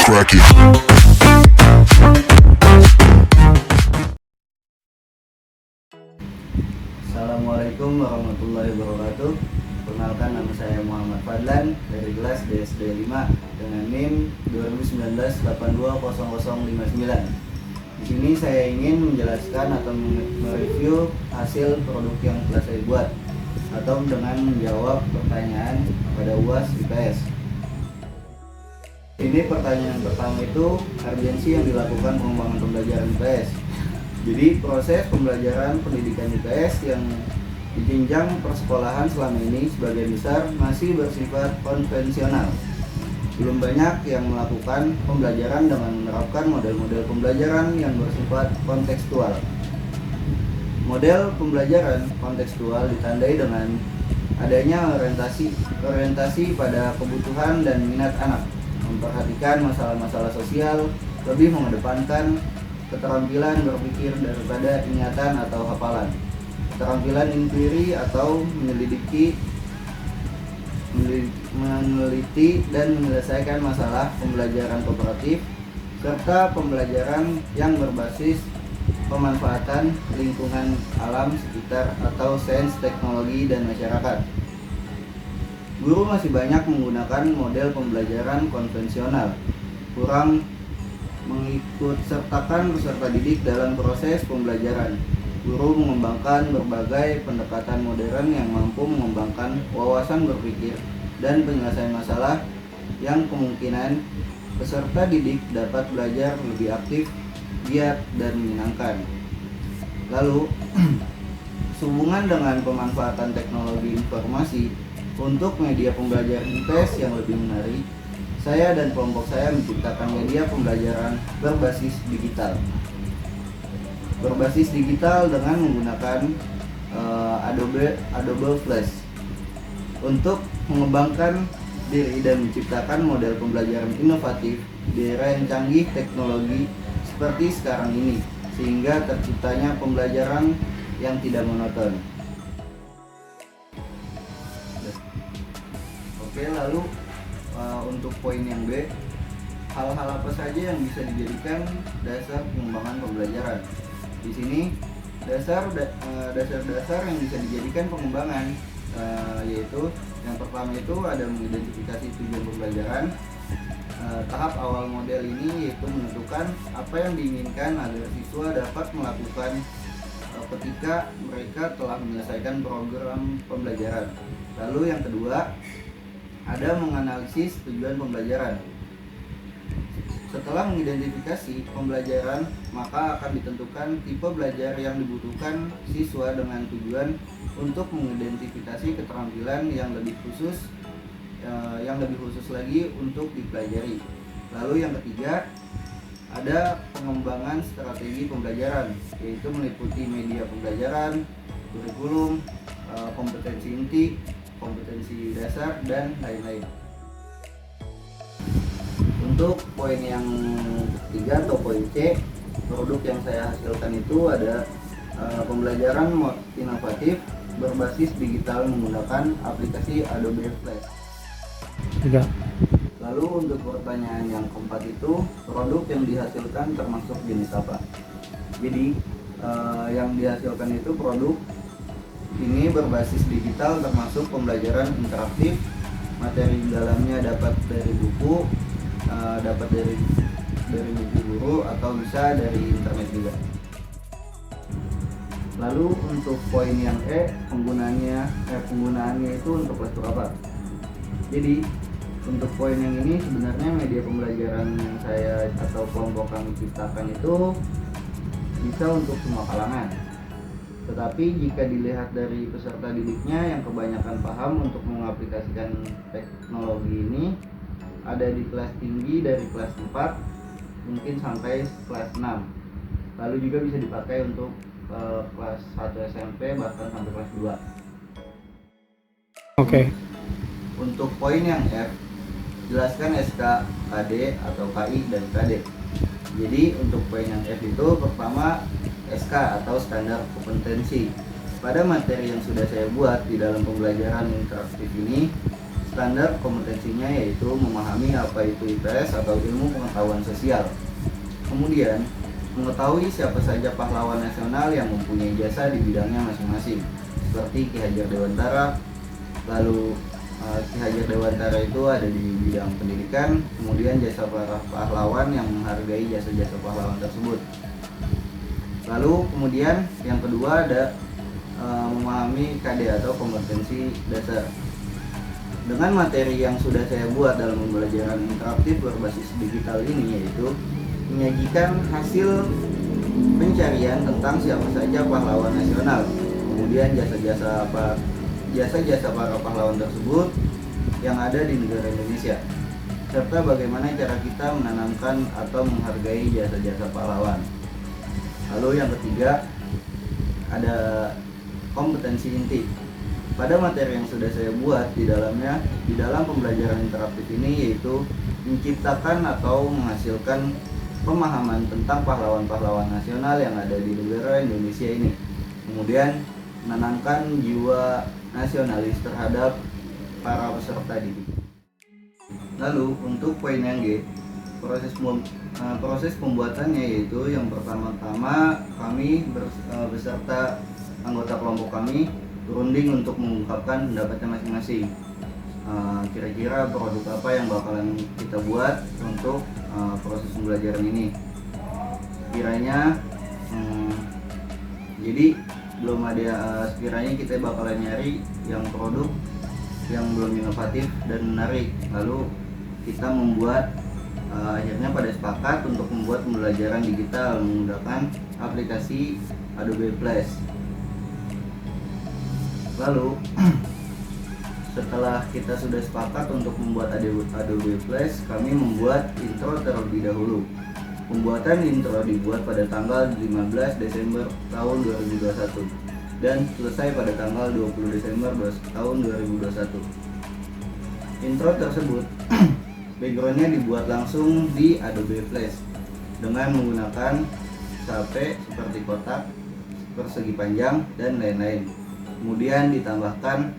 crack it. Assalamualaikum warahmatullahi wabarakatuh. Perkenalkan, nama saya Muhammad Fadlan dari kelas DSD 5 dengan NIM 2019-820059. Di sini saya ingin menjelaskan atau mereview hasil produk yang telah saya buat atau dengan menjawab pertanyaan pada UAS IPS. Ini pertanyaan pertama itu urgensi yang dilakukan pengembangan pembelajaran IPS. Jadi proses pembelajaran pendidikan IPS yang dijenjang persekolahan selama ini sebagian besar masih bersifat konvensional. Belum banyak yang melakukan pembelajaran dengan menerapkan model-model pembelajaran yang bersifat kontekstual. Model pembelajaran kontekstual ditandai dengan adanya orientasi pada kebutuhan dan minat anak, memperhatikan masalah-masalah sosial, lebih mengedepankan keterampilan berpikir daripada ingatan atau hafalan, keterampilan inquiry atau meneliti dan menyelesaikan masalah, pembelajaran kooperatif, serta pembelajaran yang berbasis pemanfaatan lingkungan alam sekitar atau sains, teknologi, dan masyarakat. Guru masih banyak menggunakan model pembelajaran konvensional, kurang mengikut sertakan peserta didik dalam proses pembelajaran. Guru mengembangkan berbagai pendekatan modern yang mampu mengembangkan wawasan berpikir dan penyelesaian masalah yang kemungkinan peserta didik dapat belajar lebih aktif, giat, dan menyenangkan. Lalu, sehubungan dengan pemanfaatan teknologi informasi untuk media pembelajaran IPS yang lebih menarik, saya dan kelompok saya menciptakan media pembelajaran berbasis digital. Berbasis digital dengan menggunakan Adobe Flash untuk mengembangkan diri dan menciptakan model pembelajaran inovatif di era yang canggih teknologi seperti sekarang ini, sehingga terciptanya pembelajaran yang tidak monoton. Oke, lalu untuk poin yang B, hal-hal apa saja yang bisa dijadikan dasar pengembangan pembelajaran. Di sini dasar-dasar yang bisa dijadikan pengembangan yaitu yang pertama itu ada mengidentifikasi tujuan pembelajaran. Tahap awal model ini yaitu menentukan apa yang diinginkan agar siswa dapat melakukan ketika mereka telah menyelesaikan program pembelajaran. Lalu yang kedua, ada menganalisis tujuan pembelajaran. Setelah mengidentifikasi pembelajaran, maka akan ditentukan tipe belajar yang dibutuhkan siswa dengan tujuan untuk mengidentifikasi keterampilan yang lebih khusus lagi untuk dipelajari. Lalu yang ketiga, ada pengembangan strategi pembelajaran, yaitu meliputi media pembelajaran, kurikulum, kompetensi inti, kompetensi dasar, dan lain-lain. Untuk poin yang ketiga atau poin C, produk yang saya hasilkan itu ada pembelajaran inovatif berbasis digital menggunakan aplikasi Adobe Flash. 3. Lalu untuk pertanyaan yang keempat itu, produk yang dihasilkan termasuk jenis apa? Jadi yang dihasilkan itu produk ini berbasis digital termasuk pembelajaran interaktif. Materi di dalamnya dapat dari buku, dapat dari buku guru, atau bisa dari internet juga. Lalu untuk poin yang E, penggunaannya itu untuk kelas berapa? Jadi untuk poin yang ini sebenarnya media pembelajaran yang saya atau kelompok kami ciptakan itu bisa untuk semua kalangan. Tetapi jika dilihat dari peserta didiknya yang kebanyakan paham untuk mengaplikasikan teknologi ini, ada di kelas tinggi dari kelas 4 mungkin sampai kelas 6. Lalu juga bisa dipakai untuk kelas 1 SMP bahkan sampai kelas 2. Oke. Untuk poin yang F, jelaskan SK, KD atau KI dan KD. Jadi untuk poin yang F itu pertama SK atau standar kompetensi. Pada materi yang sudah saya buat di dalam pembelajaran interaktif ini, Standar kompetensinya yaitu memahami apa itu IPS atau ilmu pengetahuan sosial. Kemudian, mengetahui siapa saja pahlawan nasional yang mempunyai jasa di bidangnya masing-masing, seperti Ki Hajar Dewantara. Lalu Ki Hajar Dewantara itu ada di bidang pendidikan, kemudian jasa para pahlawan yang menghargai jasa-jasa pahlawan tersebut. Lalu kemudian yang kedua ada memahami KD atau kompetensi dasar. Dengan materi yang sudah saya buat dalam pembelajaran interaktif berbasis digital ini, yaitu menyajikan hasil pencarian tentang siapa saja pahlawan nasional, kemudian jasa-jasa para pahlawan tersebut yang ada di negara Indonesia, serta bagaimana cara kita menanamkan atau menghargai jasa-jasa pahlawan. Lalu yang ketiga ada kompetensi inti. Pada materi yang sudah saya buat di dalam pembelajaran interaktif ini, yaitu menciptakan atau menghasilkan pemahaman tentang pahlawan-pahlawan nasional yang ada di negara Indonesia ini. Kemudian menanamkan jiwa nasionalis terhadap para peserta didik. Lalu untuk poin yang G, proses pembuatannya, yaitu yang pertama-tama kami beserta anggota kelompok kami berunding untuk mengungkapkan pendapatnya masing-masing. Kira-kira produk apa yang bakalan kita buat untuk proses pembelajaran ini. Kiranya jadi belum ada, sekiranya kita bakalan nyari yang produk yang belum inovatif dan menarik. Lalu kita membuat akhirnya pada sepakat untuk membuat pembelajaran digital menggunakan aplikasi Adobe Flash. Lalu setelah kita sudah sepakat untuk membuat Adobe Flash, kami membuat intro terlebih dahulu. Pembuatan intro dibuat pada tanggal 15 Desember tahun 2021 dan selesai pada tanggal 20 Desember tahun 2021. Intro tersebut backgroundnya dibuat langsung di Adobe Flash dengan menggunakan sape seperti kotak, persegi panjang, dan lain-lain. Kemudian ditambahkan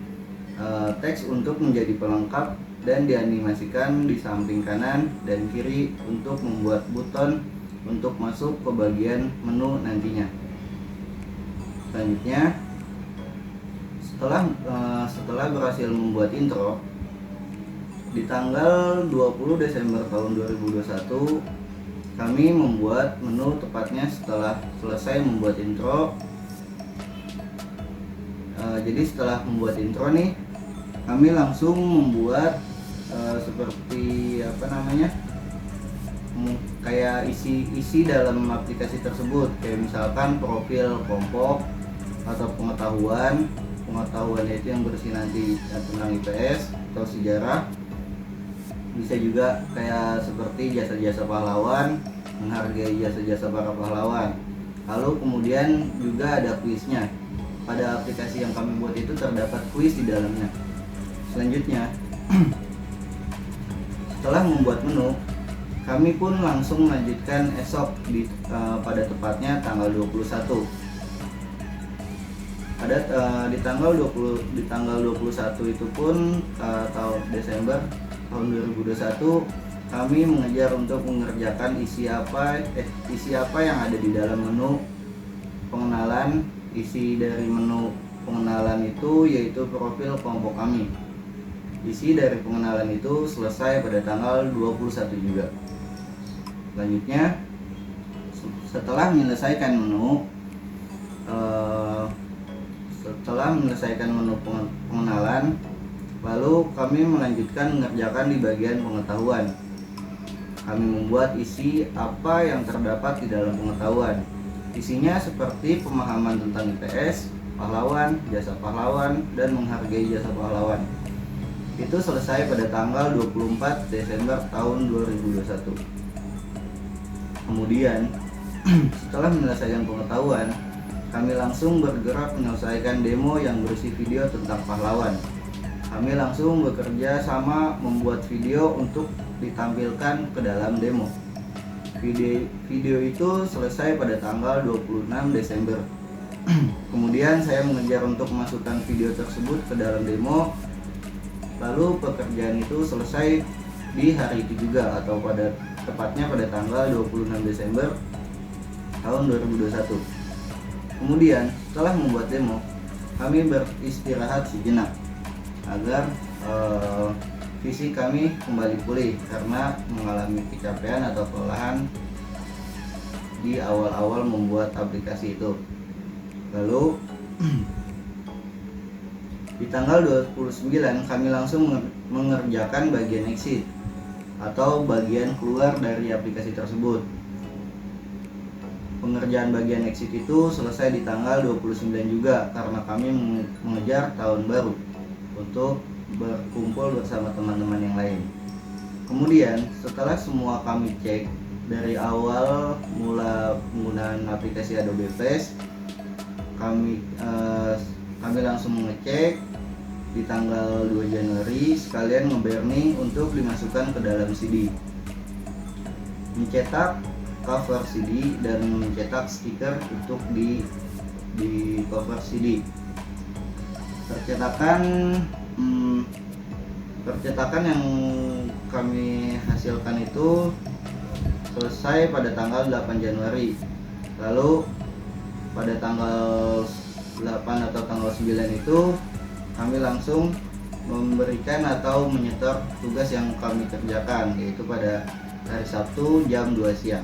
teks untuk menjadi pelengkap dan dianimasikan di samping kanan dan kiri untuk membuat buton untuk masuk ke bagian menu nantinya. Selanjutnya, setelah berhasil membuat intro, di tanggal 20 Desember tahun 2021 kami membuat menu, tepatnya setelah selesai membuat intro. Jadi setelah membuat intro nih, kami langsung membuat seperti kayak isi dalam aplikasi tersebut, kayak misalkan profil kelompok atau pengetahuan itu yang bersih nanti tentang IPS atau sejarah. Bisa juga kayak seperti jasa-jasa pahlawan, menghargai jasa-jasa para pahlawan. Lalu kemudian juga ada kuisnya. Pada aplikasi yang kami buat itu terdapat kuis di dalamnya. Selanjutnya, setelah membuat menu, kami pun langsung melanjutkan esok pada tepatnya tanggal 21. Di tanggal 21 itu pun tahun Desember tahun 2021, kami mengejar untuk mengerjakan isi apa yang ada di dalam menu pengenalan. Isi dari menu pengenalan itu yaitu profil kelompok kami. Isi dari pengenalan itu selesai pada tanggal 21 juga. Selanjutnya, setelah menyelesaikan menu pengenalan, lalu kami melanjutkan mengerjakan di bagian pengetahuan. Kami membuat isi apa yang terdapat di dalam pengetahuan. Isinya seperti pemahaman tentang IPS, pahlawan, jasa pahlawan, dan menghargai jasa pahlawan. Itu selesai pada tanggal 24 Desember tahun 2021. Kemudian, setelah menyelesaikan pengetahuan, kami langsung bergerak menyelesaikan demo yang berisi video tentang pahlawan. Kami langsung bekerja sama membuat video untuk ditampilkan ke dalam demo. Video itu selesai pada tanggal 26 Desember. Kemudian saya mengejar untuk memasukkan video tersebut ke dalam demo Lalu pekerjaan itu selesai di hari itu juga, atau tepatnya pada tanggal 26 Desember tahun 2021. Kemudian setelah membuat demo, kami beristirahat sejenak agar fisik kami kembali pulih karena mengalami kecapean atau kelelahan di awal-awal membuat aplikasi itu. Lalu di tanggal 29 kami langsung mengerjakan bagian exit atau bagian keluar dari aplikasi tersebut. Pengerjaan bagian exit itu selesai di tanggal 29 juga karena kami mengejar tahun baru untuk berkumpul bersama teman-teman yang lain. Kemudian setelah semua kami cek dari awal mula penggunaan aplikasi Adobe Flash, kami langsung mengecek di tanggal 2 Januari sekalian nge-burning untuk dimasukkan ke dalam CD, mencetak cover CD dan mencetak stiker untuk di cover CD. Percetakan yang kami hasilkan itu selesai pada tanggal 8 Januari. Lalu pada tanggal 8 atau tanggal 9 itu kami langsung memberikan atau menyetor tugas yang kami kerjakan, yaitu pada hari Sabtu jam 2 siang.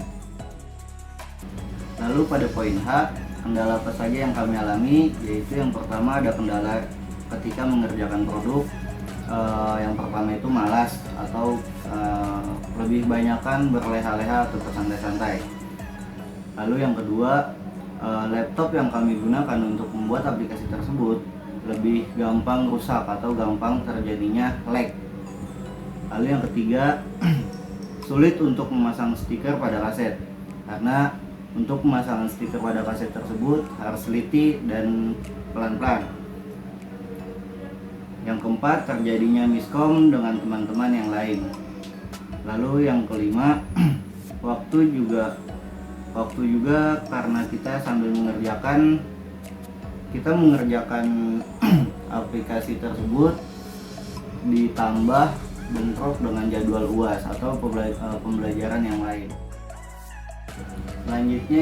Lalu pada poin H, kendala apa saja yang kami alami, yaitu yang pertama ada kendala ketika mengerjakan produk. Yang pertama itu malas atau lebih banyakkan berleha-leha atau bersantai-santai. Lalu yang kedua, laptop yang kami gunakan untuk membuat aplikasi tersebut lebih gampang rusak atau gampang terjadinya lag. Lalu yang ketiga, sulit untuk memasang stiker pada kaset karena untuk pemasangan stiker pada kaset tersebut harus teliti dan pelan-pelan. Yang keempat, terjadinya miskom dengan teman-teman yang lain. Lalu yang kelima, waktu juga karena kita sambil mengerjakan aplikasi tersebut ditambah bentrok dengan jadwal UAS atau pembelajaran yang lain. Selanjutnya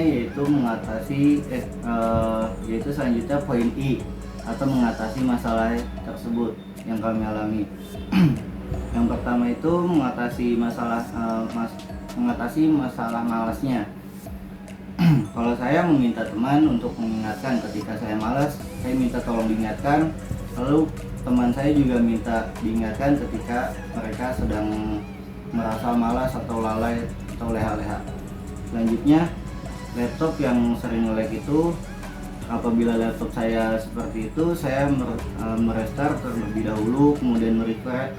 yaitu selanjutnya poin I atau mengatasi masalah tersebut yang kami alami. Yang pertama itu mengatasi masalah malasnya. Kalau saya meminta teman untuk mengingatkan ketika saya malas, saya minta tolong diingatkan. Lalu teman saya juga minta diingatkan ketika mereka sedang merasa malas atau lalai atau leha-leha. Selanjutnya, laptop yang sering nge-lag itu, apabila laptop saya seperti itu, saya merestart terlebih dahulu, kemudian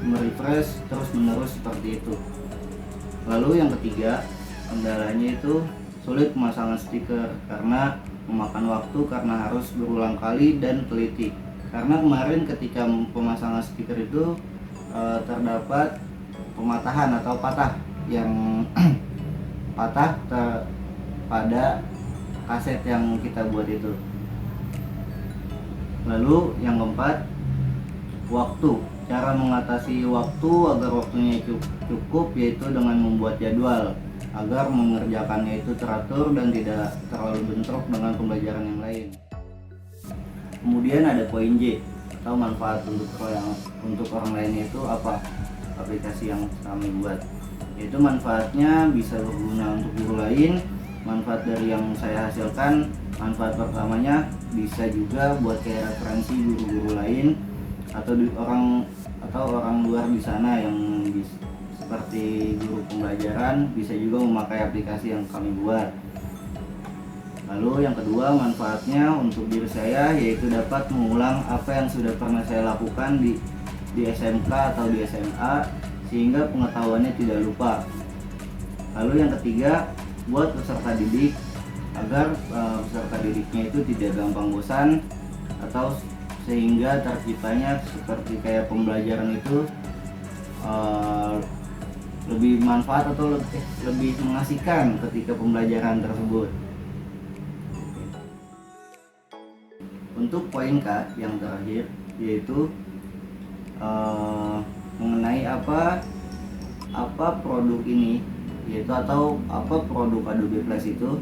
merefresh terus menerus seperti itu. Lalu yang ketiga, kendalanya itu sulit pemasangan stiker karena memakan waktu karena harus berulang kali dan teliti. Karena kemarin ketika pemasangan stiker itu terdapat pematahan atau patah yang patah pada kaset yang kita buat itu. Lalu yang keempat, waktu. Cara mengatasi waktu agar waktunya cukup yaitu dengan membuat jadwal agar mengerjakannya itu teratur dan tidak terlalu bentrok dengan pembelajaran yang lain. Kemudian ada poin J atau manfaat untuk orang lain, itu apa aplikasi yang kami buat. Yaitu manfaatnya bisa berguna untuk guru lain. Manfaat dari yang saya hasilkan, manfaat pertamanya bisa juga buat kayak referensi guru-guru lain atau orang luar di sana yang seperti guru pembelajaran bisa juga memakai aplikasi yang kami buat. Lalu yang kedua, manfaatnya untuk diri saya yaitu dapat mengulang apa yang sudah pernah saya lakukan di SMK atau di SMA sehingga pengetahuannya tidak lupa. Lalu yang ketiga, buat peserta didik agar peserta didiknya itu tidak gampang bosan atau sehingga terciptanya seperti kayak pembelajaran itu lebih manfaat atau lebih mengasihkan ketika pembelajaran tersebut. Untuk poin K yang terakhir yaitu mengenai apa produk ini, yaitu atau apa produk Adobe Flash itu.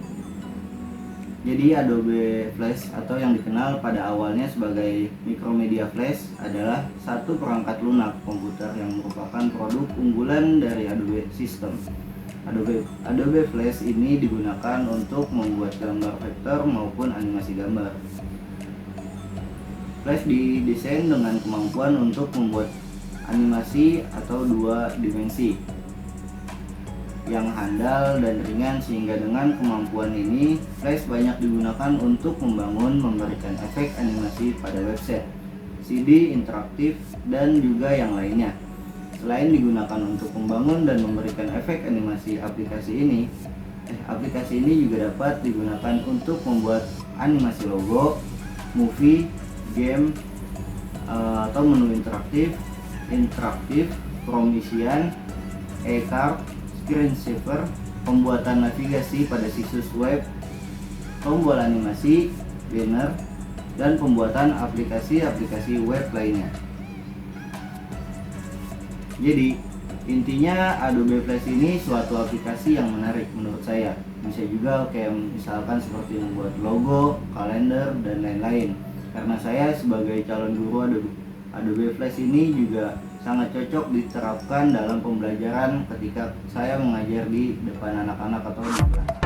Jadi Adobe Flash atau yang dikenal pada awalnya sebagai Micromedia Flash adalah satu perangkat lunak komputer yang merupakan produk unggulan dari Adobe System. Adobe Flash ini digunakan untuk membuat gambar vektor maupun animasi gambar. Flash didesain dengan kemampuan untuk membuat animasi atau dua dimensi yang handal dan ringan, sehingga dengan kemampuan ini Flash banyak digunakan untuk memberikan efek animasi pada website, CD interaktif, dan juga yang lainnya. Selain digunakan untuk membangun dan memberikan efek animasi, aplikasi ini juga dapat digunakan untuk membuat animasi logo, movie, game, atau menu interaktif, promisian, e-card, screensaver, pembuatan navigasi pada situs web, tombol animasi, banner, dan pembuatan aplikasi web lainnya. Jadi intinya Adobe Flash ini suatu aplikasi yang menarik menurut saya. Bisa juga kayak misalkan seperti membuat logo, kalender, dan lain-lain. Karena saya sebagai calon guru, Adobe Flash ini juga sangat cocok diterapkan dalam pembelajaran ketika saya mengajar di depan anak-anak atau di kelas.